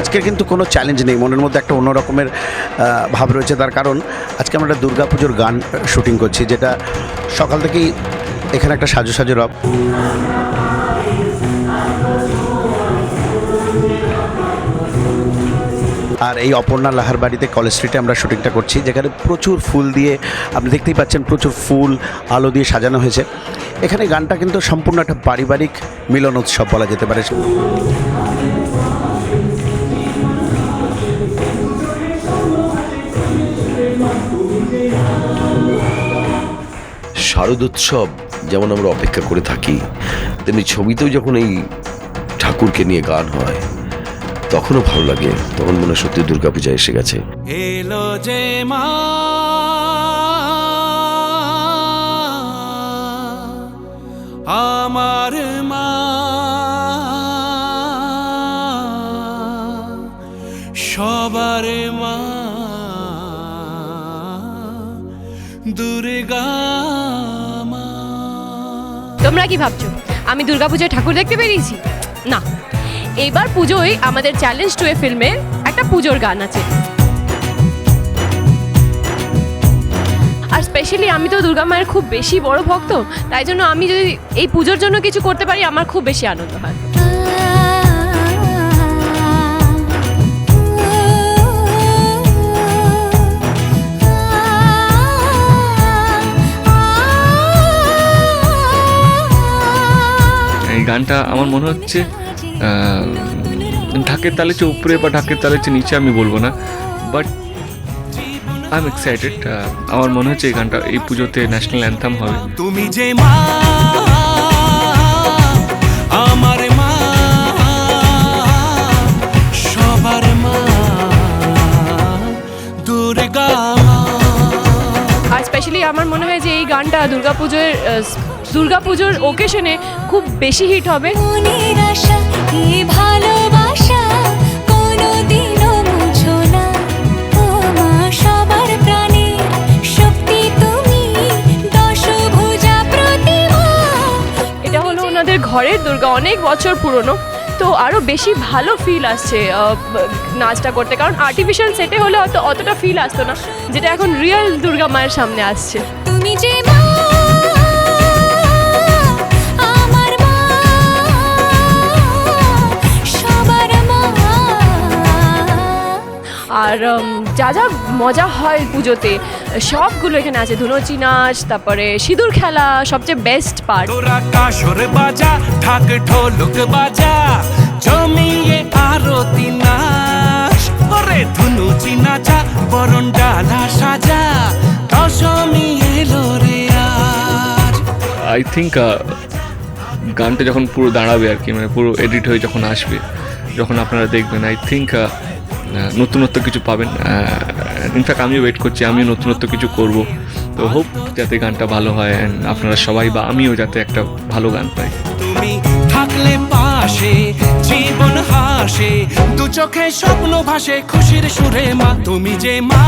আজকে কিন্তু কোনো চ্যালেঞ্জ নেই, মনের মধ্যে একটা অন্য রকমের ভাব রয়েছে। তার কারণ আজকে আমরা একটা দুর্গাপুজোর গান শুটিং করছি, যেটা সকাল থেকেই এখানে একটা সাজো সাজো রব। আর এই অপর্ণা লাহার বাড়িতে কলেজ স্ট্রিটে আমরা শুটিংটা করছি, যেখানে প্রচুর ফুল দিয়ে, আপনি দেখতেই পাচ্ছেন, প্রচুর ফুল আলো দিয়ে সাজানো হয়েছে। এখানে গানটা কিন্তু সম্পূর্ণ একটা পারিবারিক মিলন উৎসব বলা যেতে পারে। শারদোৎসব যেমন আমরা অপেক্ষা করে থাকি, তেমনি ছবিতেও যখন এই ঠাকুরকে নিয়ে গান হয় তখনও ভালো লাগে। তখন মনে হয় সত্যি দুর্গাপূজা এসে গেছে। এলো যে মা আমার মা, সবার মা দুর্গা মা। তোমরা কি ভাবছো আমি দুর্গাপূজায় ঠাকুর দেখতে বেরিয়েছি? না, এইবার পুজোয় আমাদের চ্যালেঞ্জ টু এ ফিল্মের একটা পুজোর গান আছে। আর স্পেশালি আমি তো দুর্গা মায়ের খুব বেশি বড় ভক্ত, তাই জন্য আমি যদি এই পুজোর জন্য কিছু করতে পারি আমার খুব বেশি আনন্দ হয়। এই গানটা আমার মনে হচ্ছে ঢাকের তালে চেয়ে উপরে বা ঢাকের তালে চেয়ে নিচে আমি বলবো না, বাট আই এম এক্সাইটেড। আমার মনে হচ্ছে এই গানটা এই পুজোতে ন্যাশনাল অ্যান্থাম হবে। তুমি যে মা আমার মা, সবার মা দুর্গা মা। আর স্পেশালি আমার মনে হয় যে এই গানটা দুর্গাপুজোর ওকেশনে খুব বেশি হিট হবে। এটা হলো ওনাদের ঘরের দুর্গা, অনেক বছর পুরনো, তো আরও বেশি ভালো ফিল আসছে নাচটা করতে, কারণ আর্টিফিশিয়াল সেটে হলে হয়তো অতটা ফিল আসতো না, যেটা এখন রিয়েল দুর্গা মায়ের সামনে আসছে। তুমি যে মা আমার মা, সবার মা। আর যা যা মজা হয় পুজোতে সবগুলো এখানে আছে, ধুনুচি নাচ, তারপরে সিঁদুর খেলা, সবচেয়ে বেস্ট পার্ট। তোরা কাসর বাজা, ঢাক ঢোলক বাজা, জমিয়ে আরতি নাচ, ওরে ধুনুচি নাচা, বরণ ডালা সাজা, দশমী এলো রে আর। আই থিঙ্ক গানটা যখন পুরো দাঁড়াবে আর কি, মানে পুরো এডিট হয়ে যখন আসবে, যখন আপনারা দেখবেন, আই থিঙ্ক নতুনত্ব কিছু পাবেন। ইনফ্যাক্ট আমিও ওয়েট করছি, আমিও নতুনত্ব কিছু করব। তো হোপ যাতে গানটা ভালো হয়, অ্যান্ড আপনারা সবাই বা আমিও যাতে একটা ভালো গান পাই। তুমি থাকলে পাশে জীবন হাসে, দু চোখে স্বপ্ন ভাসে খুশির সুরে মা। তুমি যে মা